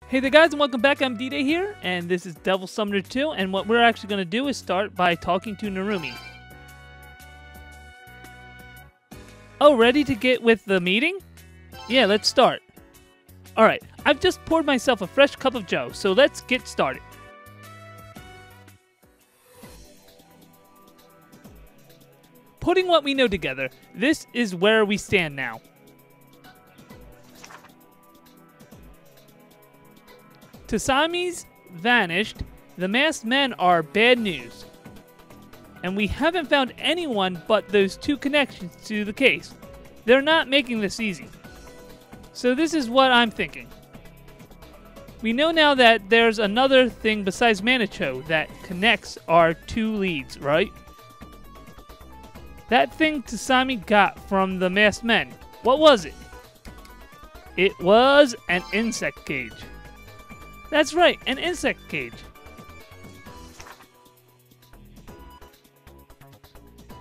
Hey there guys, and welcome back. I'm DDay here, and this is Devil Summoner 2, and what we're actually going to do is start by talking to Narumi. Oh, ready to get with the meeting? Yeah, let's start. Alright, I've just poured myself a fresh cup of joe, so let's get started. Putting what we know together, this is where we stand now. Tasami's vanished, the masked men are bad news. And we haven't found anyone but those two connections to the case. They're not making this easy. So this is what I'm thinking. We know now that there's another thing besides Manicho that connects our two leads, right? That thing Tasami got from the masked men. What was it? It was an insect cage. That's right, an insect cage.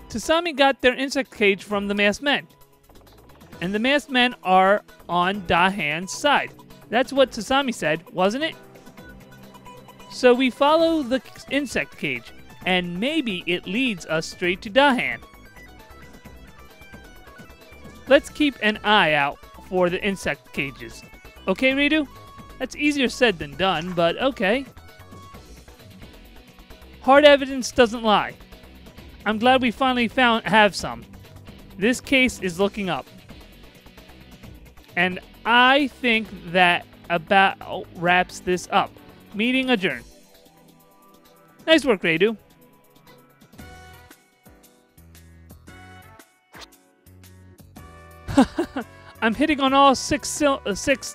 Tasami got their insect cage from the masked men. And the masked men are on Dahan's side. That's what Tasami said, wasn't it? So we follow the insect cage, and maybe it leads us straight to Dahan. Let's keep an eye out for the insect cages. Okay, Raidou? That's easier said than done, but okay. Hard evidence doesn't lie. I'm glad we finally have some. This case is looking up. And I think that about wraps this up. Meeting adjourned. Nice work, Raidou. I'm hitting on all six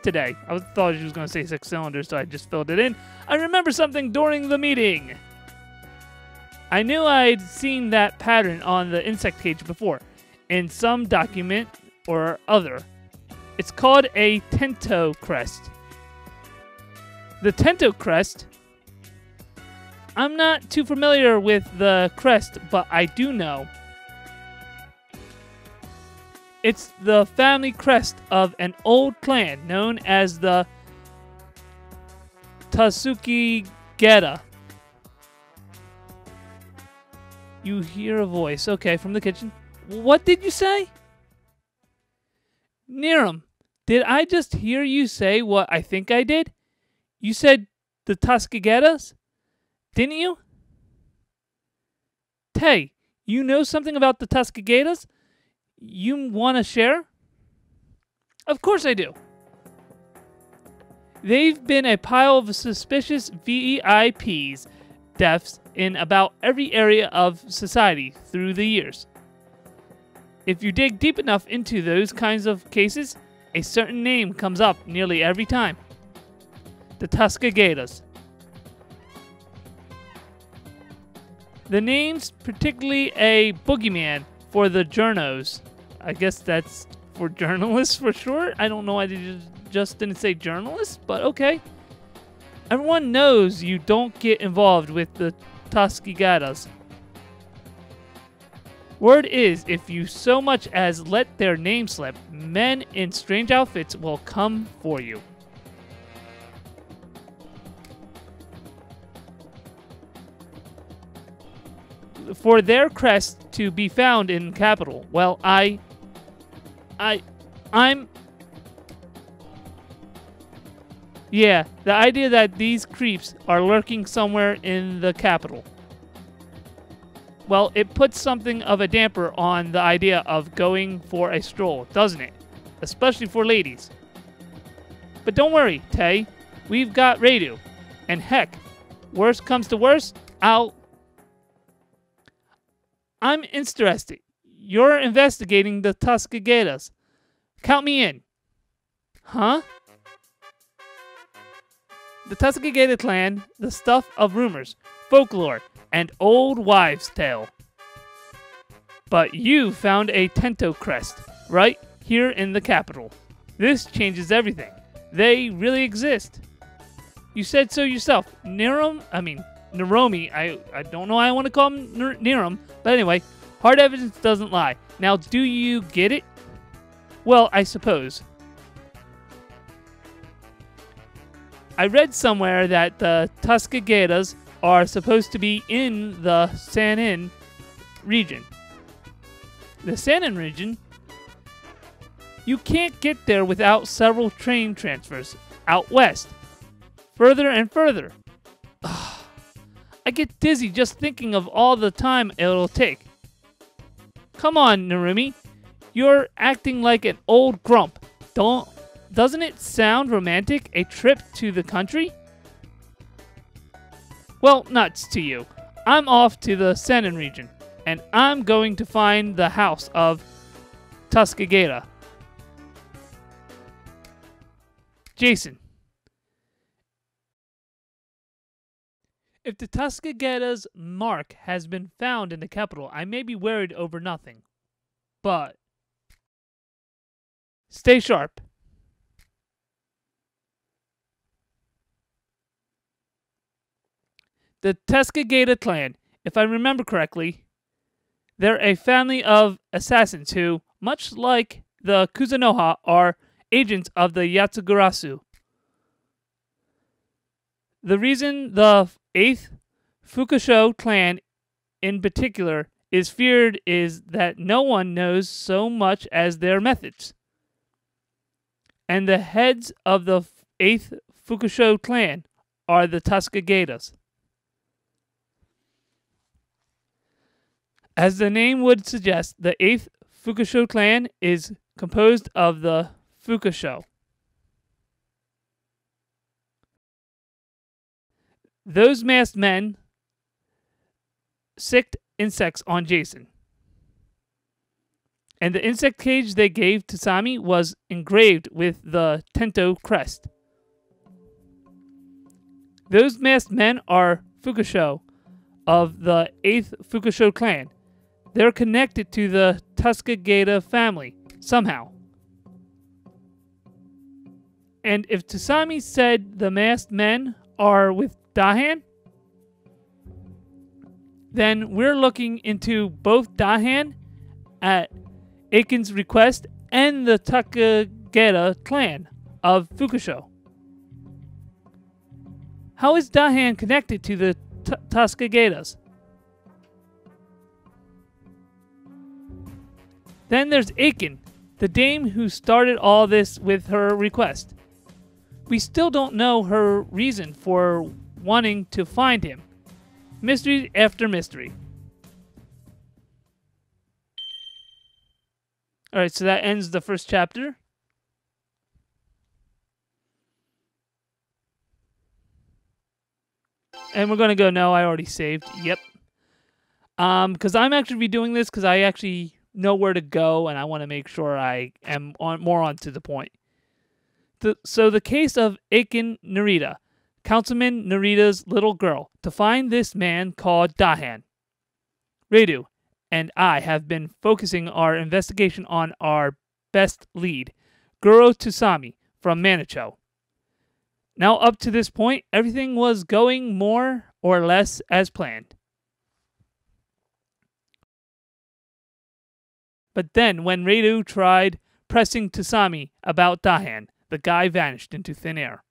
today. I thought she was going to say 6 cylinders, so I just filled it in. I remember something during the meeting. I knew I'd seen that pattern on the insect cage before, in some document or other. It's called a Tento crest. The Tento crest? I'm not too familiar with the crest, but I do know it's the family crest of an old clan known as the Tasukigeta. You hear a voice. Okay, from the kitchen. What did you say? Niram, did I just hear you say what I think I did? You said the Tasukigeta, didn't you? Tay, you know something about the Tasukigeta? You want to share? Of course I do. They've been a pile of suspicious VEIPs deaths in about every area of society through the years. If you dig deep enough into those kinds of cases, a certain name comes up nearly every time. The Tasukigeta. The name's particularly a boogeyman for the journos. I guess that's for journalists for short. I don't know why they just didn't say journalists, but okay. Everyone knows you don't get involved with the Tasukigeta. Word is, if you so much as let their name slip, men in strange outfits will come for you. For their crest to be found in capital, well, yeah, the idea that these creeps are lurking somewhere in the capital. Well, it puts something of a damper on the idea of going for a stroll, doesn't it? Especially for ladies. But don't worry, Tay. We've got Raidou. And heck, worst comes to worst, I'm interested. You're investigating the Tasukigeta. Count me in. Huh? The Tasukigeta clan, the stuff of rumors, folklore, and old wives' tale. But you found a Tento crest, right here in the capital. This changes everything. They really exist. You said so yourself. Naromi, I don't know why I want to call him Niram, but anyway, hard evidence doesn't lie. Now, do you get it? Well, I suppose. I read somewhere that the Tuskagetas are supposed to be in the Sanin region. The Sanin region? You can't get there without several train transfers out west. Further and further. Ugh. I get dizzy just thinking of all the time it'll take. Come on, Narumi. You're acting like an old grump. Doesn't it sound romantic, a trip to the country? Well, nuts to you. I'm off to the Sanin region, and I'm going to find the house of Tuskegeta. Jason. If the Tuskegeta's mark has been found in the capital, I may be worried over nothing. But stay sharp. The Tuskegeta clan, if I remember correctly, they're a family of assassins who, much like the Kuzunoha, are agents of the Yatsugarasu. The reason the 8th Fukusho clan in particular is feared is that no one knows so much as their methods. And the heads of the 8th Fukusho clan are the Tuskagetas. As the name would suggest, the 8th Fukusho clan is composed of the Fukusho. Those masked men sicked insects on Jason. And the insect cage they gave to Sami was engraved with the Tento crest. Those masked men are Fukusho of the 8th Fukusho clan. They're connected to the Tuskegeta family somehow. And if Tasami said the masked men are with Dahan, then we're looking into both Dahan at Aiken's request and the Tuskegeta clan of Fukusho. How is Dahan connected to the Tuskagetas? Then there's Aiken, the dame who started all this with her request. We still don't know her reason for wanting to find him. Mystery after mystery. Alright, so that ends the first chapter. And we're going to go, no, I already saved. Yep. Because I'm actually redoing this because I actually know where to go and I want to make sure I am more on to the point. So the case of Aiken Narita, Councilman Narita's little girl, to find this man called Dahan. Raidou and I have been focusing our investigation on our best lead, Guro Tusami from Manicho. Now up to this point, everything was going more or less as planned. But then when Raidou tried pressing Tusami about Dahan, the guy vanished into thin air.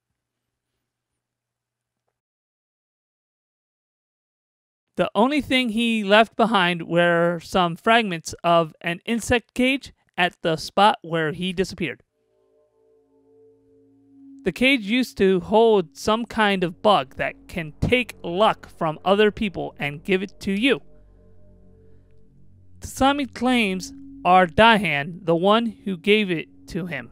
The only thing he left behind were some fragments of an insect cage at the spot where he disappeared. The cage used to hold some kind of bug that can take luck from other people and give it to you. Tusami claims are Dahan the one who gave it to him.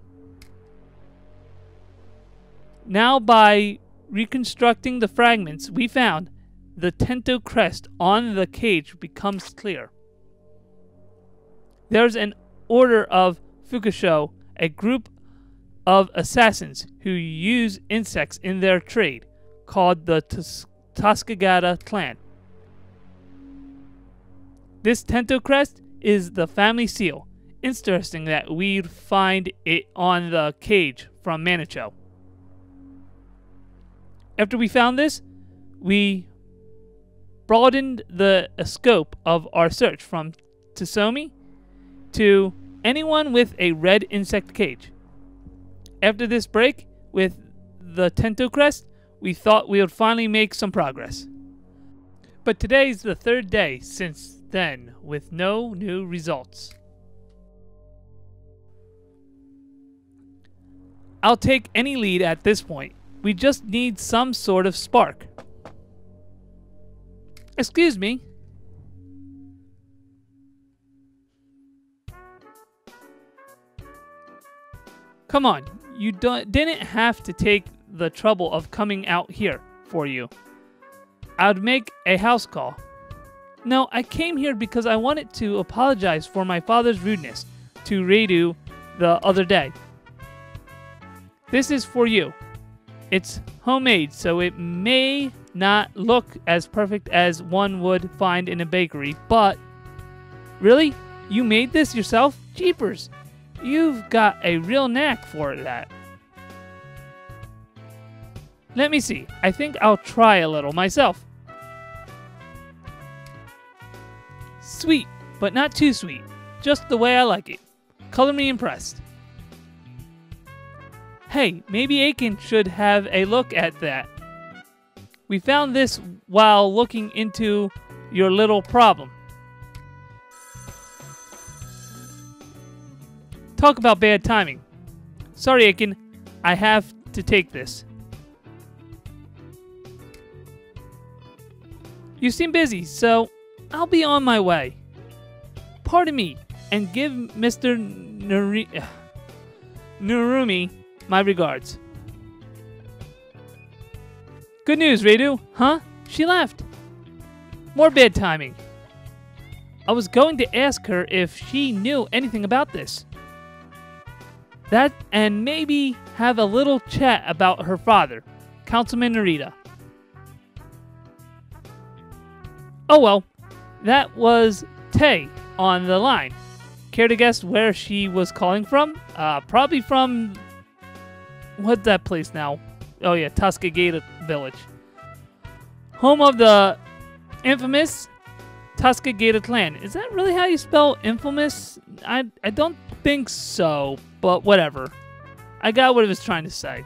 Now by reconstructing the fragments we found, the Tento crest on the cage becomes clear. There's an order of Fukusho, a group of assassins who use insects in their trade, called the Tuskegeta clan. This Tento crest is the family seal. Interesting that we'd find it on the cage from Manicho. After we found this, we broadened the scope of our search from Tsutomi to anyone with a red insect cage. After this break with the Tento Crest, we thought we would finally make some progress. But today's the third day since then, with no new results. I'll take any lead at this point. We just need some sort of spark. Excuse me. Come on, you didn't have to take the trouble of coming out here for you. I'd make a house call. No, I came here because I wanted to apologize for my father's rudeness to Raidou the other day. This is for you. It's homemade, so it may not look as perfect as one would find in a bakery, but... Really? You made this yourself? Jeepers! You've got a real knack for that. Let me see. I think I'll try a little myself. Sweet, but not too sweet. Just the way I like it. Color me impressed. Hey, maybe Aiken should have a look at that. We found this while looking into your little problem. Talk about bad timing. Sorry, Aiken. I have to take this. You seem busy, so I'll be on my way. Pardon me, and give Mr. Narumi my regards. Good news, Raidou. Huh? She left. More bad timing. I was going to ask her if she knew anything about this. That, and maybe have a little chat about her father, Councilman Narita. Oh well, that was Tay on the line. Care to guess where she was calling from? Probably from... What's that place now? Oh yeah, Tuskegee Village. Home of the infamous Tuskegee clan. Is that really how you spell infamous? I don't think so, but whatever. I got what it was trying to say.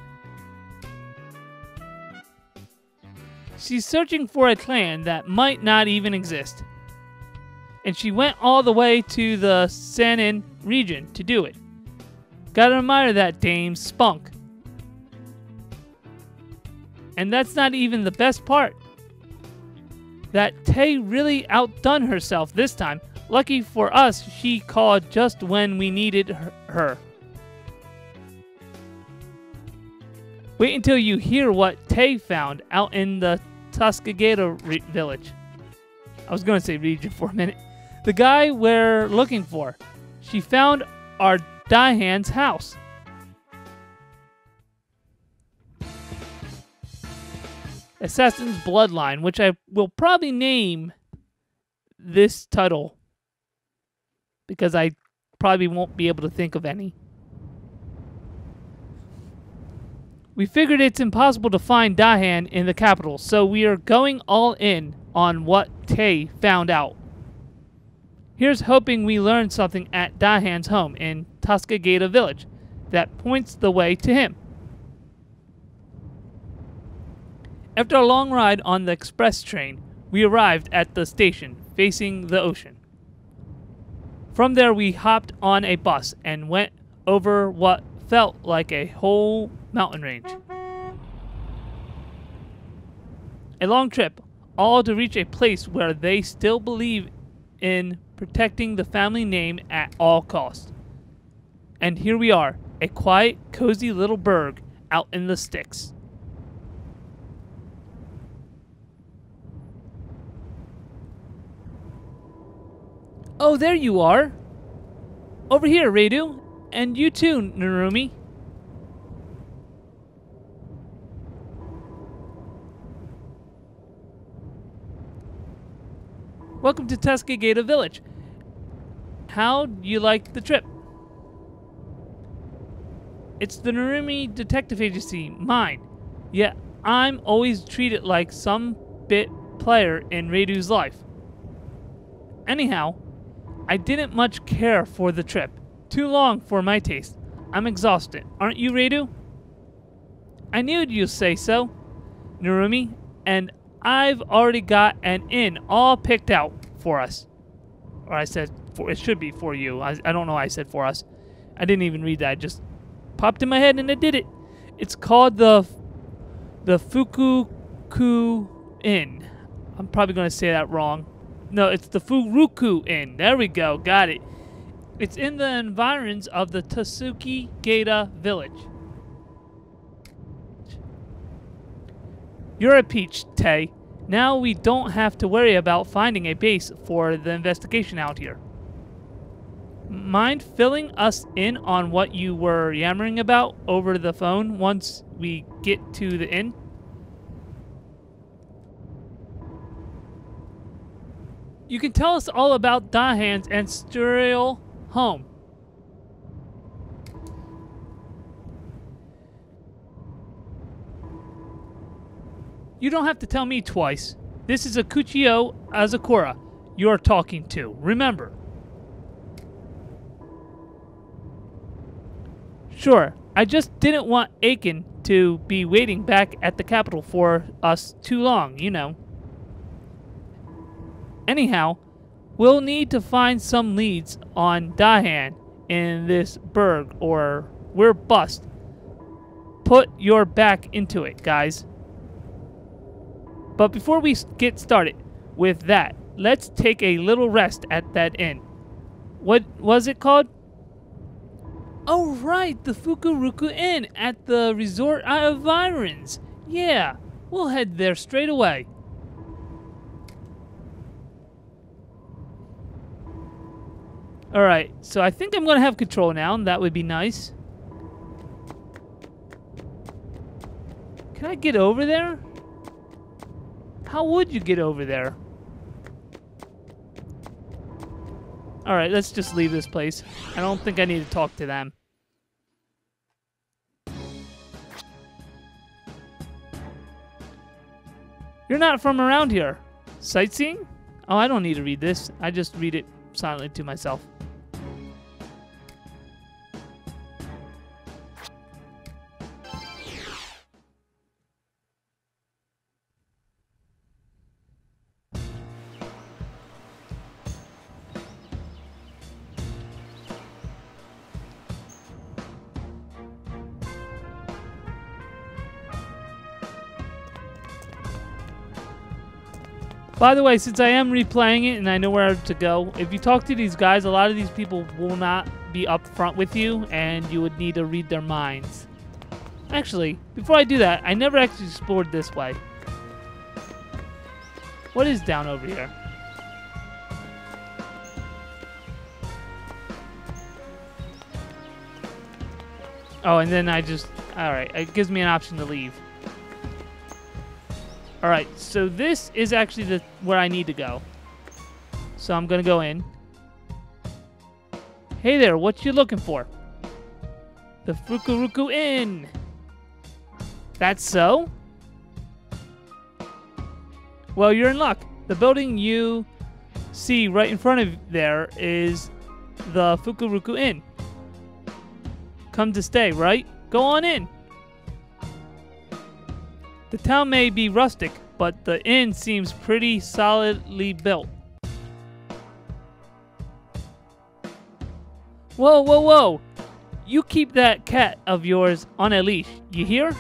She's searching for a clan that might not even exist. And she went all the way to the Sanin region to do it. Gotta admire that dame's spunk. And that's not even the best part. That Tay really outdone herself this time. Lucky for us, she called just when we needed her. Wait until you hear what Tay found out in the Tuskegee village. I was going to say region for a minute. The guy we're looking for. She found our Daihan's house. Assassin's Bloodline, which I will probably name this title because I probably won't be able to think of any. We figured it's impossible to find Daihan in the capital, so we are going all in on what Tay found out. Here's hoping we learn something at Daihan's home in Tuskegee village that points the way to him. After a long ride on the express train, we arrived at the station facing the ocean. From there, we hopped on a bus and went over what felt like a whole mountain range. A long trip, all to reach a place where they still believe in protecting the family name at all costs. And here we are, a quiet, cozy little burg out in the sticks. Oh, there you are. Over here, Raidou. And you too, Narumi. Welcome to Tuskegee Village. How'd you like the trip? It's the Narumi Detective Agency, mine. Yet I'm always treated like some bit player in Raidou's life. Anyhow, I didn't much care for the trip. Too long for my taste. I'm exhausted. Aren't you, Raidou? I knew you'd say so, Narumi, and I've already got an inn all picked out for us. Or I said, it should be for you. I don't know why I said for us. I didn't even read that. It just popped in my head and I did it. It's called the Fukuku Inn. I'm probably going to say that wrong. No, it's the Furuku Inn. There we go. Got it. It's in the environs of the Tasuki Gata village. You're a peach, Tay. Now we don't have to worry about finding a base for the investigation out here. Mind filling us in on what you were yammering about over the phone once we get to the inn? You can tell us all about Dahan's ancestral home. You don't have to tell me twice. This is Akuchio Azakura you're talking to. Remember. Sure, I just didn't want Aiken to be waiting back at the capital for us too long, you know. Anyhow, we'll need to find some leads on Dahan in this burg or we're bust. Put your back into it, guys. But before we get started with that, let's take a little rest at that inn. What was it called? Oh, right, the Fukuruku Inn at the resort of Irons. Yeah, we'll head there straight away. Alright, so I think I'm going to have control now, and that would be nice. Can I get over there? How would you get over there? Alright, let's just leave this place. I don't think I need to talk to them. You're not from around here. Sightseeing? Oh, I don't need to read this. I just read it silently to myself. By the way, since I am replaying it and I know where to go, if you talk to these guys, a lot of these people will not be up front with you, and you would need to read their minds. Actually, before I do that, I never actually explored this way. What is down over here? Oh, and then I just... Alright, it gives me an option to leave. Alright, so this is actually where I need to go. So I'm gonna go in. Hey there, what you looking for? The Fukuruku Inn. That's so? Well, you're in luck. The building you see right in front of there is the Fukuruku Inn. Come to stay, right? Go on in. The town may be rustic, but the inn seems pretty solidly built. Whoa, whoa, whoa! You keep that cat of yours on a leash, you hear?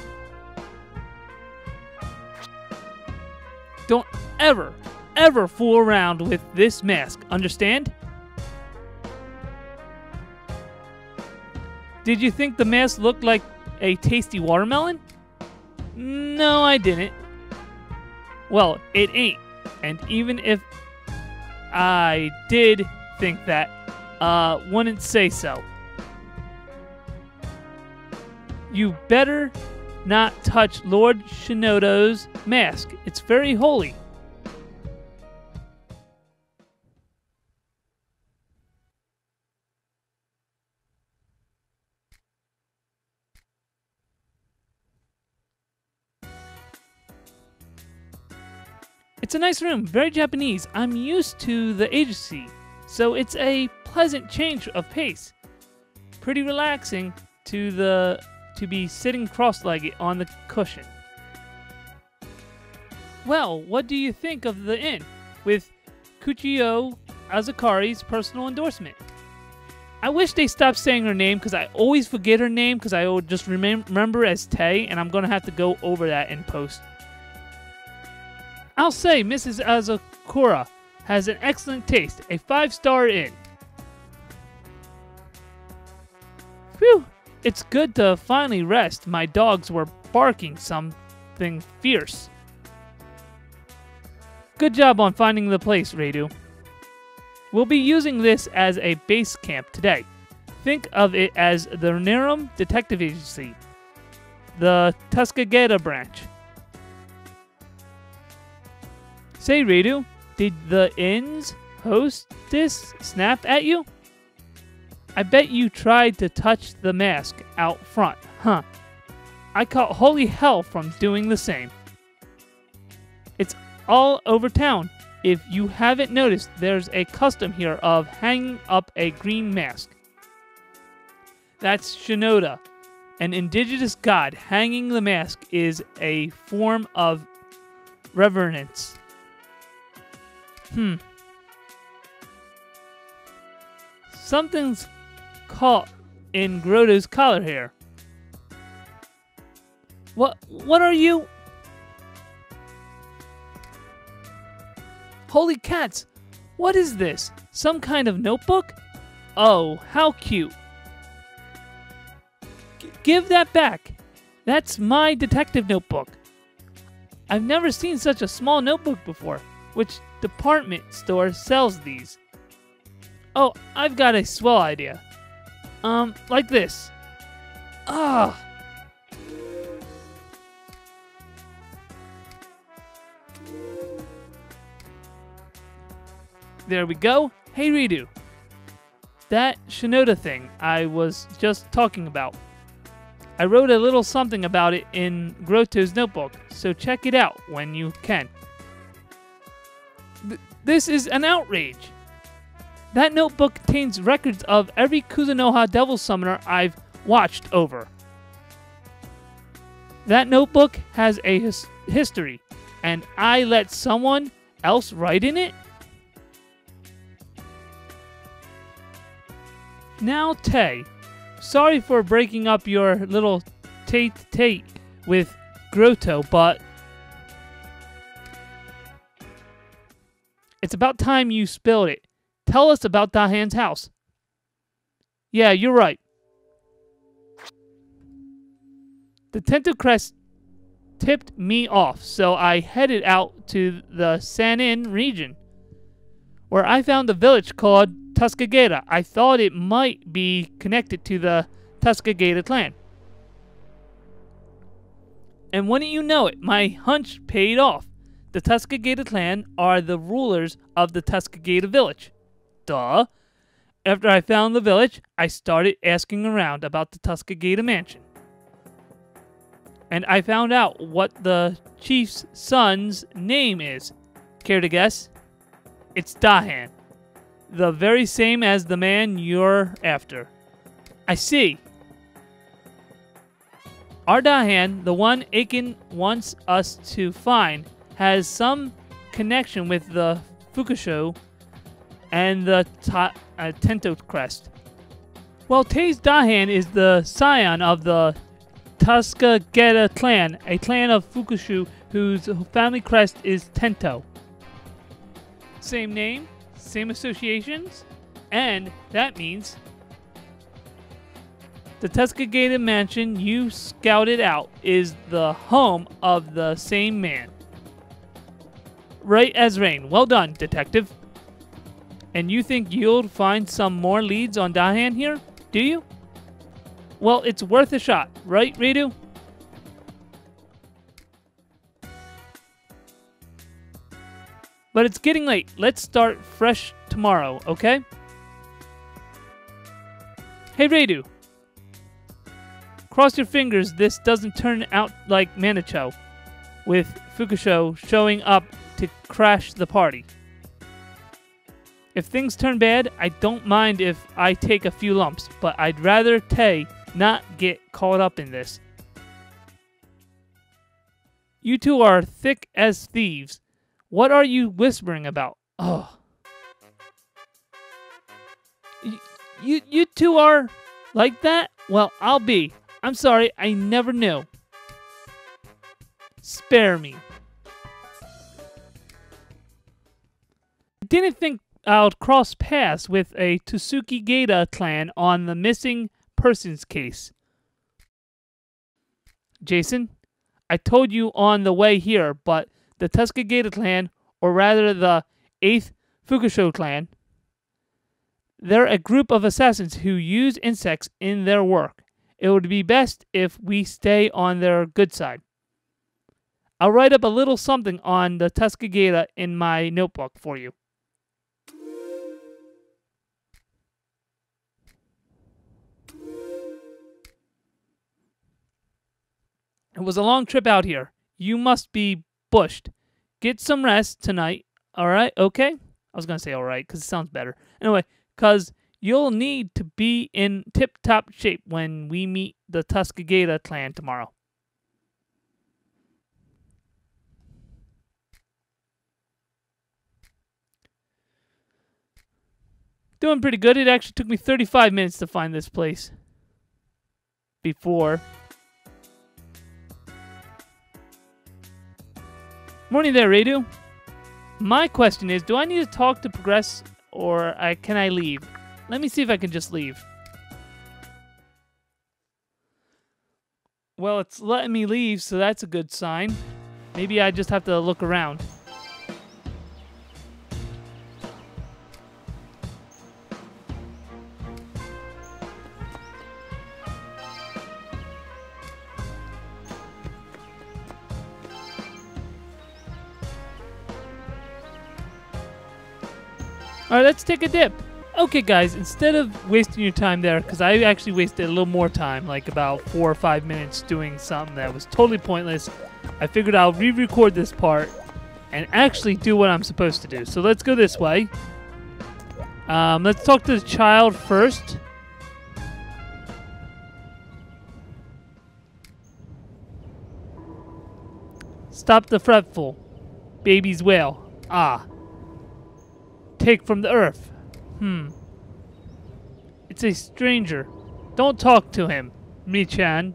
Don't ever, ever fool around with this mask, understand? Did you think the mask looked like a tasty watermelon? No, I didn't. Well, it ain't. And even if I did think that, wouldn't say so. You better not touch Lord Shinoda's mask. It's very holy. It's a nice room, very Japanese. I'm used to the agency, so it's a pleasant change of pace. Pretty relaxing to the to be sitting cross-legged on the cushion. Well, what do you think of the inn with Kuchio Azukari's personal endorsement? I wish they stopped saying her name because I always forget her name because I would just remember as Tay, and I'm going to have to go over that in post. I'll say Mrs. Azukura has an excellent taste, a 5-star inn. Phew, it's good to finally rest. My dogs were barking something fierce. Good job on finding the place, Raidou. We'll be using this as a base camp today. Think of it as the Nerum Detective Agency, the Tuskegeta branch. Say, Raidou, did the inn's hostess snap at you? I bet you tried to touch the mask out front, huh? I caught holy hell from doing the same. It's all over town. If you haven't noticed, there's a custom here of hanging up a green mask. That's Shinoda, an indigenous god. Hanging the mask is a form of reverence. Something's caught in Groto's collar here. What are you? Holy cats! What is this? Some kind of notebook? Oh, how cute. Give that back. That's my detective notebook. I've never seen such a small notebook before. Which department store sells these? Oh, I've got a swell idea. Like this. Ah. There we go. Hey, Raidou. That Shinoda thing I was just talking about. I wrote a little something about it in Groto's notebook, so check it out when you can. This is an outrage. That notebook contains records of every Kuzunoha Devil Summoner I've watched over. That notebook has a history, and I let someone else write in it? Now, Tay, sorry for breaking up your little tete-a-tete with Grotto, but it's about time you spilled it. Tell us about Dahan's house. Yeah, you're right. The Tento Crest tipped me off, so I headed out to the Sanin region, where I found a village called Tuskegeta. I thought it might be connected to the Tuskegeta clan. And wouldn't you know it, my hunch paid off. The Tuskegeta clan are the rulers of the Tuskegeta village. Duh. After I found the village, I started asking around about the Tuskegeta mansion. And I found out what the chief's son's name is. Care to guess? It's Dahan. The very same as the man you're after. I see. Our Dahan, the one Aiken wants us to find, has some connection with the Fukusho and the Tento Crest. Well, Tay's Dahan is the scion of the Tuskegeta clan, a clan of Fukushu whose family crest is Tento. Same name, same associations, and that means the Tuskegeta mansion you scouted out is the home of the same man. Right as rain. Well done, detective. And you think you'll find some more leads on Dahan here, do you? Well, it's worth a shot, right, Raidou? But it's getting late. Let's start fresh tomorrow, okay? Hey, Raidou. Cross your fingers this doesn't turn out like Manicho, with Fukusho showing up to crash the party. If things turn bad, I don't mind if I take a few lumps, but I'd rather Tay not get caught up in this. You two are thick as thieves. What are you whispering about? Oh. You two are like that? Well, I'll be. I'm sorry, I never knew. Spare me. Didn't think I'd cross paths with a Tsukigata clan on the missing persons case. Jason, I told you on the way here, but the Tsukigata clan, or rather the 8th Fukusho clan, they're a group of assassins who use insects in their work. It would be best if we stay on their good side. I'll write up a little something on the Tsukigata in my notebook for you. It was a long trip out here. You must be bushed. Get some rest tonight. Alright, okay? I was going to say alright, because it sounds better. Anyway, because you'll need to be in tip-top shape when we meet the Tsukigata clan tomorrow. Doing pretty good. It actually took me 35 minutes to find this place. Before. Morning there, Raidou. My question is, do I need to talk to progress or can I leave? Let me see if I can just leave. Well, it's letting me leave, so that's a good sign. Maybe I just have to look around. Alright, let's take a dip. Okay, guys, instead of wasting your time there, because I actually wasted a little more time, like about 4 or 5 minutes doing something that was totally pointless, I figured I'll re-record this part and actually do what I'm supposed to do. So let's go this way. Let's talk to the child first. Stop the fretful. Baby's wail. Ah. Take from the earth. It's a stranger. Don't talk to him, Mi-chan.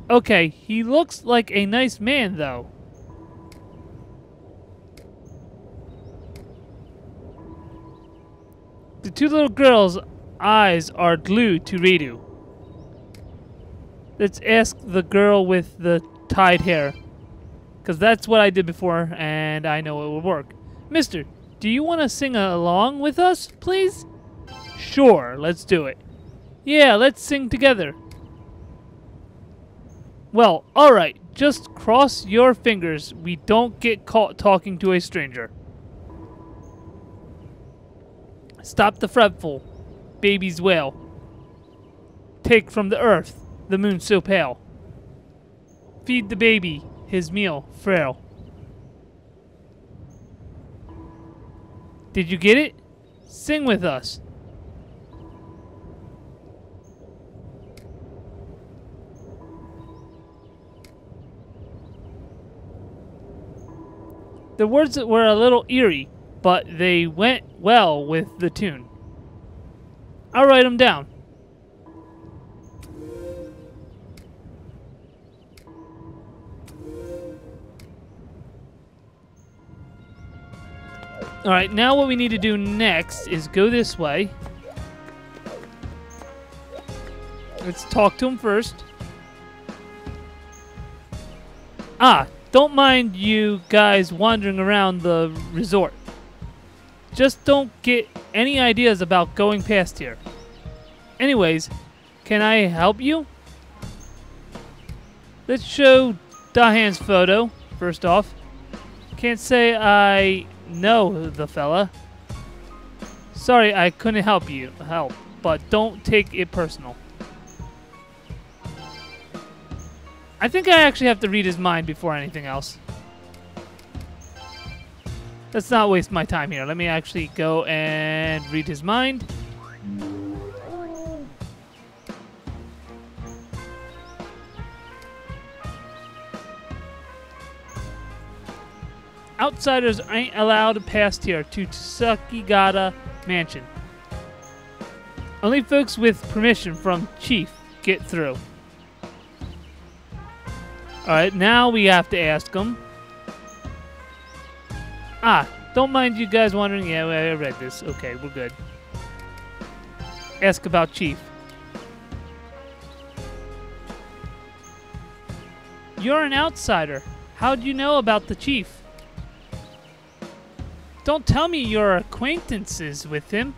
Okay, he looks like a nice man, though. The two little girls' eyes are glued to Raidou. Let's ask the girl with the tied hair. Because that's what I did before, and I know it will work. Mister, do you want to sing along with us, please? Sure, let's do it. Yeah, let's sing together. Well, alright, just cross your fingers we don't get caught talking to a stranger. Stop the fretful, baby's wail. Take from the earth, the moon so pale. Feed the baby his meal, frail. Did you get it? Sing with us. The words were a little eerie, but they went well with the tune. I'll write them down. Alright, now what we need to do next is go this way. Let's talk to him first. Ah, don't mind you guys wandering around the resort. Just don't get any ideas about going past here. Anyways, can I help you? Let's show Dahan's photo, first off. Can't say I know the fella. Sorry, I couldn't help, but don't take it personal. I think I actually have to read his mind before anything else. Let's not waste my time here. Let me actually go and read his mind. Outsiders ain't allowed past here to Tsukigata Mansion. Only folks with permission from Chief get through. Alright, now we have to ask him. Ah, don't mind you guys wondering. Yeah, I read this. Okay, we're good. Ask about Chief. You're an outsider. How'd you know about the Chief? Don't tell me you're acquaintances with him.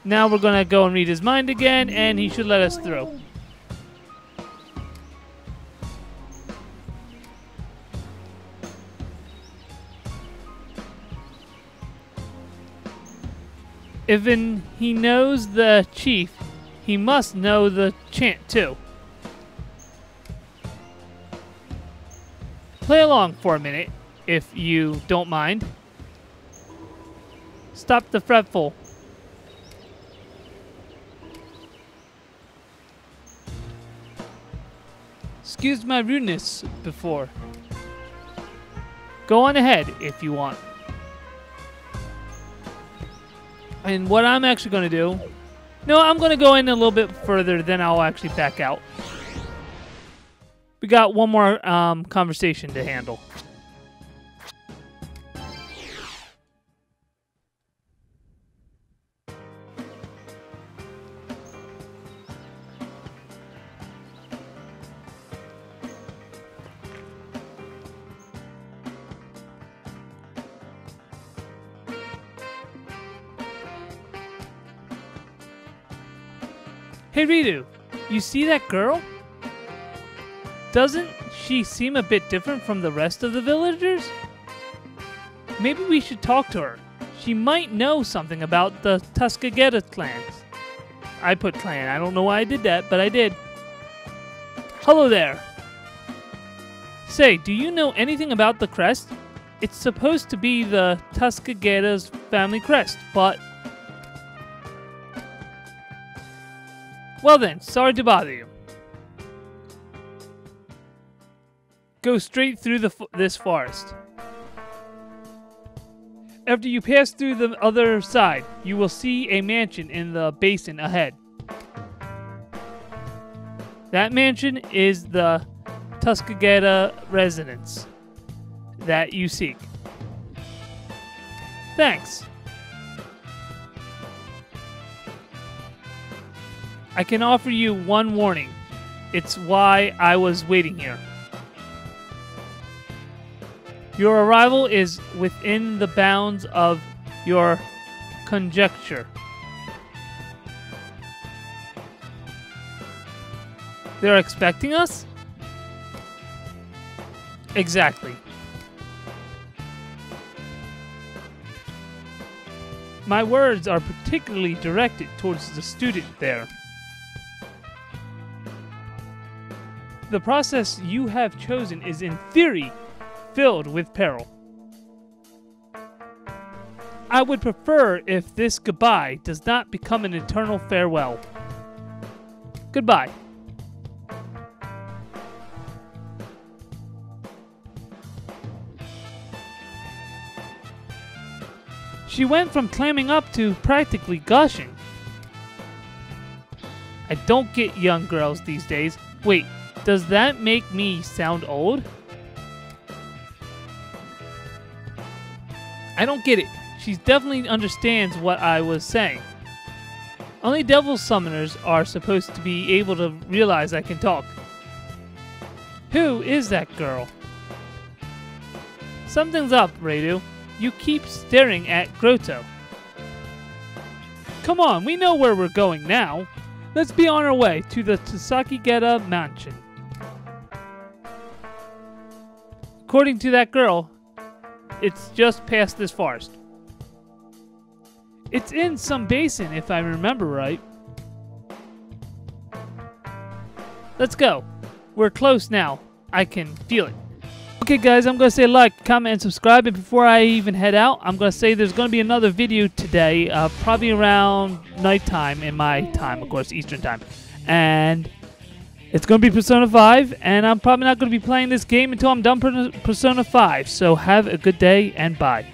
Now we're gonna go and read his mind again, and he should let us through. If he knows the Chief, he must know the chant too. Play along for a minute, if you don't mind. Stop the fretful. Excuse my rudeness before. Go on ahead if you want. And what I'm actually going to do... No, I'm going to go in a little bit further, then I'll actually back out. We got one more conversation to handle. Hey Raidou, you see that girl? Doesn't she seem a bit different from the rest of the villagers? Maybe we should talk to her. She might know something about the Tsukigata clans. I put clan. I don't know why I did that, but I did. Hello there. Say, do you know anything about the crest? It's supposed to be the Tsukigata's family crest, but... Well then, sorry to bother you. Go straight through this forest. After you pass through the other side, you will see a mansion in the basin ahead. That mansion is the Tsukigata residence that you seek. Thanks. I can offer you one warning. It's why I was waiting here. Your arrival is within the bounds of your conjecture. They're expecting us? Exactly. My words are particularly directed towards the student there. The process you have chosen is, in theory, filled with peril. I would prefer if this goodbye does not become an eternal farewell. Goodbye. She went from clamming up to practically gushing. I don't get young girls these days. Wait. Does that make me sound old? I don't get it. She definitely understands what I was saying. Only devil summoners are supposed to be able to realize I can talk. Who is that girl? Something's up, Raidou. You keep staring at Grotto. Come on, we know where we're going now. Let's be on our way to the Tsukigata Mansion. According to that girl, it's just past this forest. It's in some basin, if I remember right. Let's go. We're close now. I can feel it. Okay, guys, I'm going to say like, comment, and subscribe. And before I even head out, I'm going to say there's going to be another video today, probably around nighttime in my time, of course, Eastern time. And It's going to be Persona 5, and I'm probably not going to be playing this game until I'm done Persona 5. So have a good day, and bye.